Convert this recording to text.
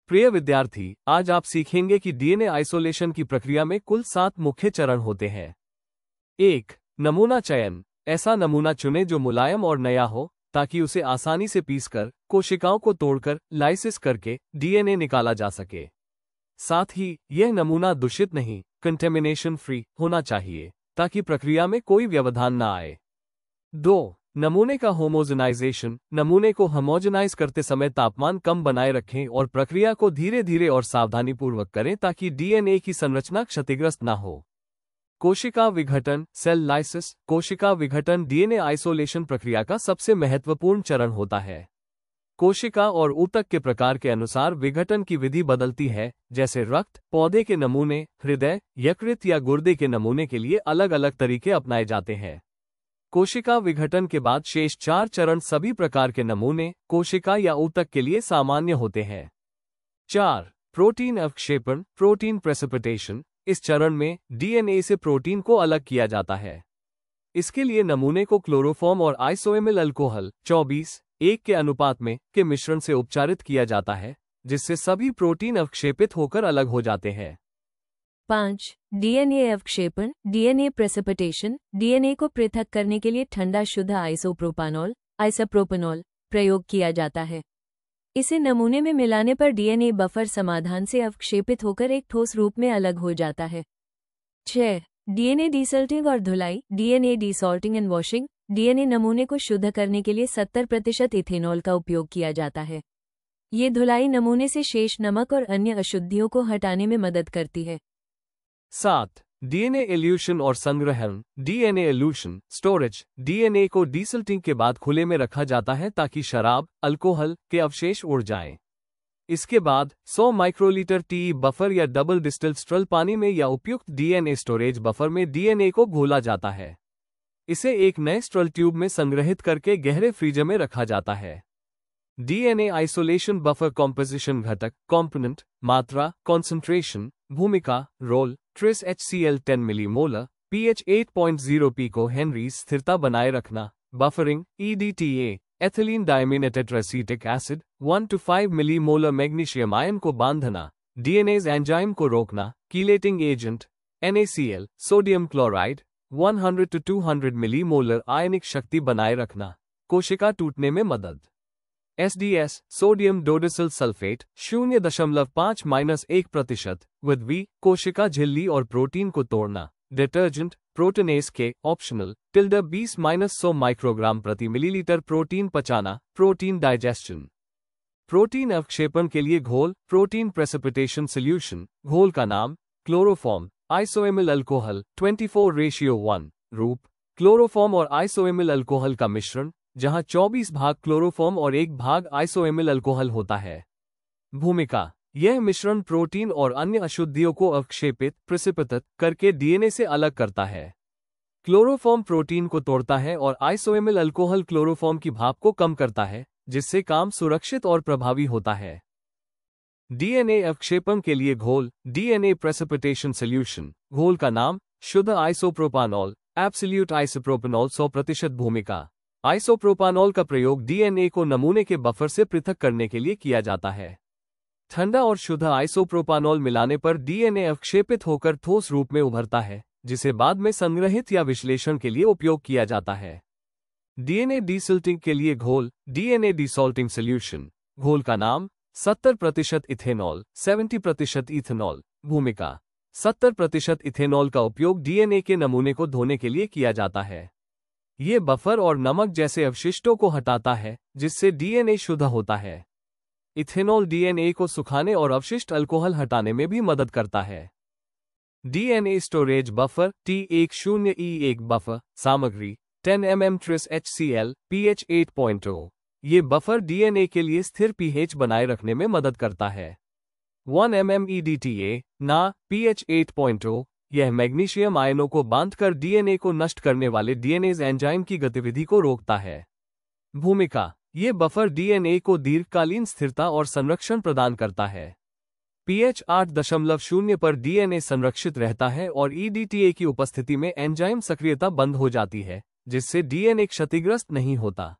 प्रिय विद्यार्थी, आज आप सीखेंगे कि डीएनए आइसोलेशन की प्रक्रिया में कुल 7 मुख्य चरण होते हैं। 1. नमूना चयन। ऐसा नमूना चुनें जो मुलायम और नया हो, ताकि उसे आसानी से पीसकर, कोशिकाओं को तोड़कर, लाइसिस करके डीएनए निकाला जा सके। साथ ही, यह नमूना दूषित नहीं, कंटेमिनेशन फ्री होना चाहिए, ताकि प्रक्रिया में कोई व्यवधान न आए। 2. नमूने का होमोजेनाइजेशन। नमूने को होमोजेनाइज करते समय तापमान कम बनाए रखें और प्रक्रिया को धीरे धीरे और सावधानीपूर्वक करें ताकि डीएनए की संरचना क्षतिग्रस्त न हो। कोशिका विघटन, सेल लाइसिस। कोशिका विघटन डीएनए आइसोलेशन प्रक्रिया का सबसे महत्वपूर्ण चरण होता है। कोशिका और ऊतक के प्रकार के अनुसार विघटन की विधि बदलती है, जैसे रक्त, पौधे के नमूने, हृदय, यकृत या गुर्दे के नमूने के लिए अलग अलग तरीके अपनाए जाते हैं। कोशिका विघटन के बाद शेष 4 चरण सभी प्रकार के नमूने, कोशिका या ऊतक के लिए सामान्य होते हैं। 4. प्रोटीन अवक्षेपण, प्रोटीन प्रेसिपिटेशन। इस चरण में डीएनए से प्रोटीन को अलग किया जाता है। इसके लिए नमूने को क्लोरोफॉर्म और आइसोएमिल अल्कोहल 24:1 के अनुपात में के मिश्रण से उपचारित किया जाता है, जिससे सभी प्रोटीन अवक्षेपित होकर अलग हो जाते हैं। 5. डीएनए अवक्षेपण, डीएनए प्रेसिपिटेशन। डीएनए को पृथक करने के लिए ठंडा शुद्ध आइसोप्रोपानॉल, आइसोप्रोपेनॉल प्रयोग किया जाता है। इसे नमूने में मिलाने पर डीएनए बफर समाधान से अवक्षेपित होकर एक ठोस रूप में अलग हो जाता है। 6. डीएनए डीसॉल्टिंग और धुलाई, डीएनए डीसॉल्टिंग एंड वॉशिंग। डीएनए नमूने को शुद्ध करने के लिए 70% इथेनॉल का उपयोग किया जाता है। ये धुलाई नमूने से शेष नमक और अन्य अशुद्धियों को हटाने में मदद करती है। 7. डीएनए एल्यूशन और संग्रहण, डीएनए एल्यूशन स्टोरेज। डीएनए को डीसल्टिंग के बाद खुले में रखा जाता है ताकि शराब, अल्कोहल के अवशेष उड़ जाएं। इसके बाद 100 माइक्रोलीटर टी बफर या डबल डिस्टिल्ड स्टरल पानी में या उपयुक्त डीएनए स्टोरेज बफर में डीएनए को घोला जाता है। इसे एक नए स्टरल ट्यूब में संग्रहित करके गहरे फ्रीजर में रखा जाता है। डीएनए आइसोलेशन बफर कॉम्पोजिशन घटक, कॉम्पोनेंट, मात्रा, कॉन्सेंट्रेशन, भूमिका, role. Tris HCl 10 millimolar, pH 8.0 pico henry स्थिरता बनाए रखना। Buffering, EDTA, ethylene diaminetetraacetic acid 1 to 5 millimolar magnesium ion को बांधना। डीएनएज एंजाइम को रोकना। Chelating agent, NaCl, sodium chloride 100 to 200 millimolar ionic शक्ति बनाए रखना। कोशिका टूटने में मदद। SDS, sodium dodecyl sulphate 0.5-1% with V, कोशिका झिल्ली और प्रोटीन को तोड़ना। डिटर्जेंट, प्रोटीनेज के, ऑप्शनल, -20-100 माइक्रोग्राम प्रति मिलीलीटर प्रोटीन पचाना। प्रोटीन डाइजेस्शन। प्रोटीन अवक्षेपण के लिए घोल, प्रोटीन प्रेसिपिटेशन सॉल्यूशन। घोल का नाम, क्लोरोफॉर्म, आइसोएमिल अल्कोहल 24:1। रूप, क्लोरोफॉर्म और आइसोएमिल अल्कोहल का मिश्रण, जहां 24 भाग क्लोरोफॉर्म और 1 भाग आइसोएमिल अल्कोहल होता है। भूमिका, यह मिश्रण प्रोटीन और अन्य अशुद्धियों को अवक्षेपित, प्रेसिपिटेट करके डीएनए से अलग करता है। क्लोरोफॉर्म प्रोटीन को तोड़ता है और आइसोएमिल अल्कोहल क्लोरोफॉर्म की भाप को कम करता है, जिससे काम सुरक्षित और प्रभावी होता है। डीएनए अवक्षेपण के लिए घोल, डीएनए प्रेसिपिटेशन सॉल्यूशन। घोल का नाम, शुद्ध आइसोप्रोपानॉल, एब्सोल्यूट आइसोप्रोपेनॉल 100%। भूमिका, आइसोप्रोपानॉल का प्रयोग डीएनए को नमूने के बफर से पृथक करने के लिए किया जाता है। ठंडा और शुद्ध आइसोप्रोपानॉल मिलाने पर डीएनए अवक्षेपित होकर ठोस रूप में उभरता है, जिसे बाद में संग्रहित या विश्लेषण के लिए उपयोग किया जाता है। डीएनए डीसॉल्टिंग के लिए घोल, डीएनए डीसॉल्टिंग सॉल्यूशन। घोल का नाम, 70% इथेनॉल, 70% इथेनॉल। भूमिका, 70% इथेनॉल का उपयोग डीएनए के नमूने को धोने के लिए किया जाता है। ये बफर और नमक जैसे अवशिष्टों को हटाता है, जिससे डीएनए शुद्ध होता है। इथेनॉल डीएनए को सुखाने और अवशिष्ट अल्कोहल हटाने में भी मदद करता है। DNA storage buffer, T10E1 buffer. सामग्री, 10 mm ट्रेस HCl, pH 8.0। ये बफर डीएनए के लिए स्थिर pH बनाए रखने में मदद करता है। 1 mm EDTA, ना, pH 8.0। यह मैग्नीशियम आयनों को बांधकर डीएनए को नष्ट करने वाले डीएनएज एंजाइम की गतिविधि को रोकता है। भूमिका, ये बफर डीएनए को दीर्घकालीन स्थिरता और संरक्षण प्रदान करता है। pH 8.0 पर डीएनए संरक्षित रहता है और EDTA की उपस्थिति में एंजाइम सक्रियता बंद हो जाती है, जिससे डीएनए क्षतिग्रस्त नहीं होता।